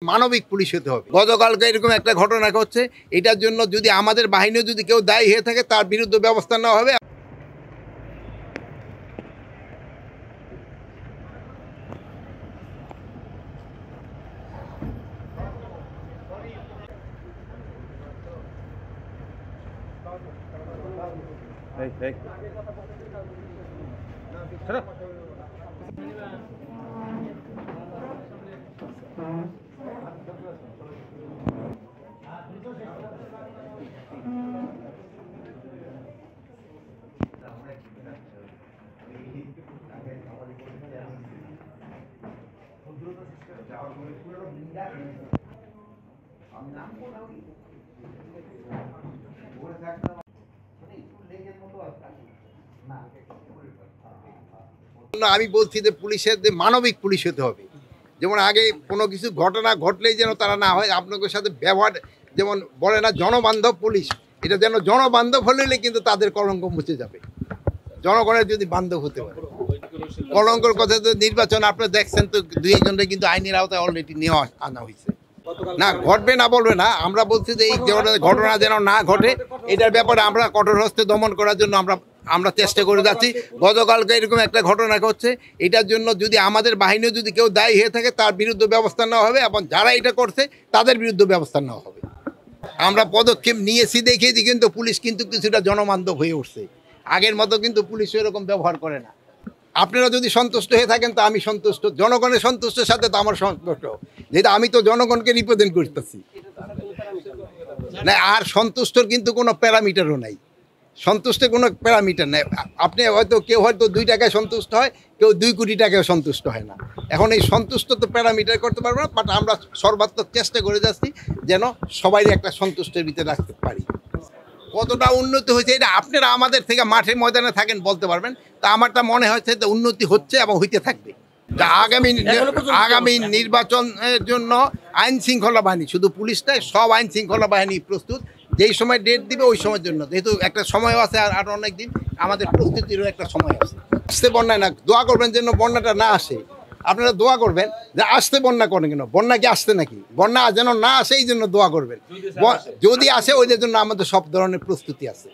মানবিক পুলিশ হতে হবে। গতকালকে এরকম একটা ঘটনা ঘটছে, এটার জন্য যদি আমাদের বাহিনীও যদি কেউ দায়ী হয়ে থাকে তার বিরুদ্ধে ব্যবস্থা নেওয়া হবে। আমি বলছি যে পুলিশের যে মানবিক পুলিশ হতে হবে। যেমন আগে কোনো কিছু ঘটনা ঘটলেই যেন তারা না হয়, আপনাদের সাথে ব্যবহার যেমন বলে না জনবান্ধব পুলিশ, এটা যেন জনবান্ধব হলে কিন্তু তাদের কলঙ্ক মুছে যাবে। জনগণের যদি বান্ধব হতে পারে, কলঙ্কর কথা তো নির্বাচন আপনারা দেখছেন তো, দুই একজনকে কিন্তু আইনের আওতায় অলরেডি নেওয়া আনা হয়েছে। না ঘটবে না বলবে না, আমরা বলছি যে এই ঘটনা যেন না ঘটে, এটার ব্যাপারে আমরা কঠোর হস্তে দমন করার জন্য আমরা চেষ্টা করে যাচ্ছি। গতকালকে এরকম একটা ঘটনা ঘটছে, এটার জন্য যদি আমাদের বাহিনীও যদি কেউ দায়ী হয়ে থাকে তার বিরুদ্ধে ব্যবস্থা নেওয়া হবে, এবং যারা এটা করছে তাদের বিরুদ্ধে ব্যবস্থা নেওয়া হবে। আমরা পদক্ষেপ নিয়েছি দেখিয়েছি, কিন্তু পুলিশ কিন্তু কিছুটা জনবান্ধব হয়ে উঠছে। আগের মতো কিন্তু পুলিশ এরকম ব্যবহার করে না। আপনারা যদি সন্তুষ্ট হয়ে থাকেন তো আমি সন্তুষ্ট, জনগণের সন্তুষ্টের সাথে তো আমার সন্তুষ্ট, যেহেতু আমি তো জনগণকে রিপ্রেজেন্ট করতেছি না। আর সন্তুষ্টর কিন্তু কোনো প্যারামিটারও নাই, সন্তুষ্টের কোনো প্যারামিটার নেই। আপনি হয়তো কেউ হয়তো 2 টাকায় সন্তুষ্ট হয়, কেউ 2 কোটি টাকায় সন্তুষ্ট হয় না। এখন এই সন্তুষ্ট তো প্যারামিটার করতে পারবো না, বাট আমরা সর্বাত্মক চেষ্টা করে যাচ্ছি যেন সবাই একটা সন্তুষ্টের ভিতরে রাখতে পারি। কতটা উন্নতি হয়েছে এটা আপনারা আমাদের থেকে মাঠে ময়দানে থাকেন বলতে পারবেন। তা আমারটা মনে হচ্ছে যে উন্নতি হচ্ছে এবং হইতে থাকবে। আগামী নির্বাচনের জন্য আইন শৃঙ্খলা বাহিনী, শুধু পুলিশ নয়, সব আইন শৃঙ্খলা বাহিনী প্রস্তুত। যেই সময় ডেট দিবে ওই সময়ের জন্য, যেহেতু একটা সময় আছে আর অনেক দিন, আমাদের প্রস্তুতিরও একটা সময় আছে। আসতে বন্যায় না, দোয়া করবেন যেন বন্যাটা না আসে। আপনারা দোয়া করবেন যে আসতে বন্যা করেন কেন, বন্যা কি আসতে নাকি, বন্যা যেন না আসে এই জন্য দোয়া করবেন। যদি আসে ওইদের জন্য আমাদের সব ধরনের প্রস্তুতি আছে।